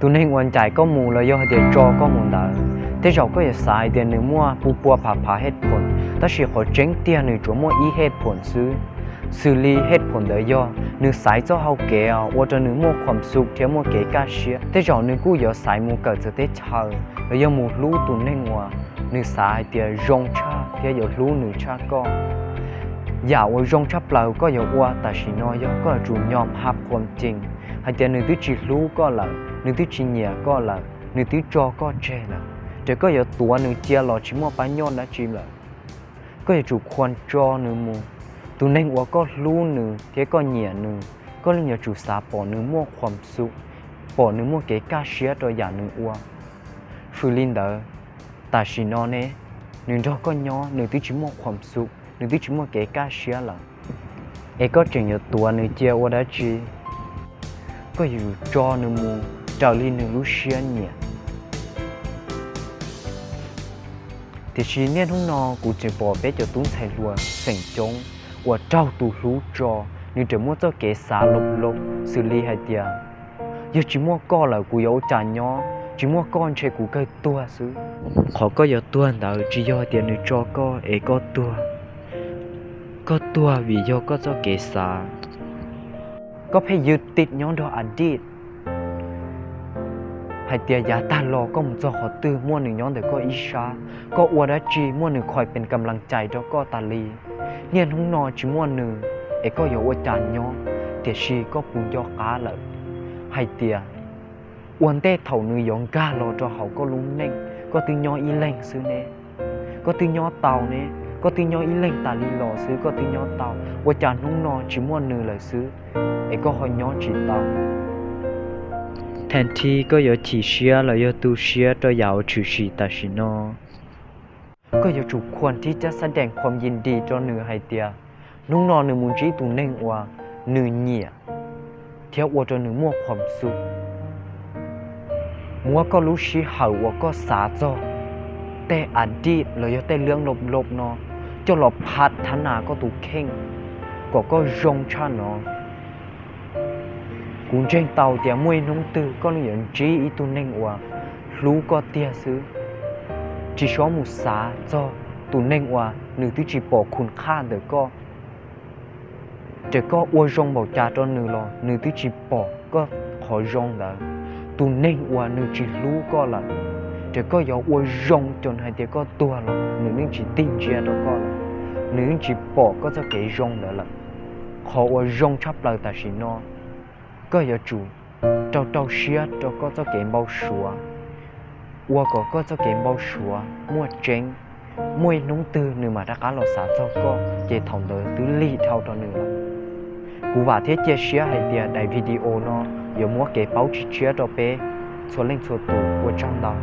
tụi nên quan chạy có mù là do để cho có mù đó thế rồi có thể xài tiền nữa mua bùa phá hết phun ta chỉ họ tránh tiền nữa chỗ mua ý hết phun xử lý hết phun đấy do nữa xài cho hậu kéo hoặc là nữa muaความสุข theo mua cái cá xía thế rồi nữa cũng giờ xài mua cỡ cho tết chờ rồi do mua lú tụi nên mua nữa xài tiền rong cha theo giờ lú nữa cha có dạo rong cha lâu có giờ qua ta chỉ nói do có chủ nhóm hấpความจริงhay tiền nữa tí chỉ lú có là nữa tí chỉ nhẹ có là nữa tí cho có che là để có giờ tuổi nữa chia lọ chỉ mua bán nhon đã chìm là có giờ chủ quan cho nữa mua tụi nênว่าก็รู้หนึ่งเท่ก็เหนียหนึ่งก็เลยอยากจูสาปอหนึ่งมั่วความสุขปอหนึ่งมั่วเก๋ก้าเชียตัวอย่างหนึ่งอ้วฟื้นลินเดอร์แต่สินอนเนี่ยหนึ่งเราก็ย้อนหนึ่งที่ชิมั่วความสุขหนึ่งที่ชิมั่วเก๋ก้าเชียละเอก็จึงอยากตัวหนึ่งเจียวว่าได้จีก็อยู่จอหนึ่งมูเจ้าลินหนึ่งรู้เชียเนี่ยแต่ชีเนี่ยทุ่งนอกูจะบอกเป๊ะจะตุ้งไทยรัวเสียงจงว่าเจ้าตูรู้จอนี่จะมั่วเจ้าเกษาลบxử lý hai tiền giờ chỉ mua co làกู有trả nhỏ chỉ mua con chơiกูcái tua xứ họ có giờ tua nào chỉ do tiền này cho co ấy có tua vì do có จ้าเกษาก็ให้ยึดติดย้อนดออดีตให้เตียยาตาลอก็มุ่งจะขอตื้อมั่วหนึ่งย้อนแต่ก็อิชาก็อวดจีมั่วหนึ่งคอยเป็นกำลังใจแล้วก็ตาลีเนี่ยทุ่งนอจิมั่วหนึ่งเอก็อย่าอวดจานย้อนเตียชีก็ปูยอก้าเลยให้เตียอวนเต้เถ่าหนึ่งย้อนก้ารอจอเขาก็ลุ้งเน่งก็ตื้อยออีเล่งซื้อเน่ก็ตื้อยอเตาเน่ก็ตื้อยออีเล่งตาลีรอซื้อก็ตื้อยอเตาอวดจานทุ่งนอจิมั่วหนึ่งเลยซื้อเอก็หอยย้อนจีเตาแทนที่ก็อย่าฉีเชียแล้วอย่าตูเชียตัวยาวฉือฉีตาชิโนก็อย่าจุกควรที่จะแสดงความยินดีจนเหนือให้เตียนุ่งนอนหนึ่งมุนจีตุนเน่งว่าหนึ่งเหนียเที่ยวอวดจนหนึ่งมั่วความสุขมัวก็รู้ชี้เห่าว่าก็สาจอแต่อดีตเราอย่าแต่เรื่องลบๆเนาะจนเราพัฒนาก็ถูกเข่งก็ยงชาเนาะกูเจงเตาเตียมวยน้องตือก็เลยอย่างจีอีตุนเน่งว่ารู้ก็เตียซื้อจีชอมุสาจอตุนเน่งว่าหนึ่งที่จีปอกคุณค่าเด็กก็อวยรงบอกจ่าจนหนึ่งรอหนึ่งที่จีปอกก็ขอรงเด้อตุนเน่งว่าหนึ่งจีรู้ก็ละเด็กก็อย่าอวยรงจนให้เด็กก็ตัวหรอกหนึ่งจีติ้งเจียแล้วก็ละหนึ่งจีปอกก็จะเกยรงเด้อละขออวยรงชับเลยแต่สินอก็อย่าจูเจ้าเชียเจ้าก็จะเก็บเบาชัววัวก็จะเก็บเบาชัวมั่วเจงมวยน้องตือหนึ่งมาถ้าการเราสาเจ้าก็เจทองเดอตื้อลีเท่าตอนหนึ่งละกูว่าเทเจเชียให้เดียในวิดีโอเนาะอย่ามัวเก็บเป้าเชียตัวเป๊ะส่วนเล่งส่วนตัววัวจังดาว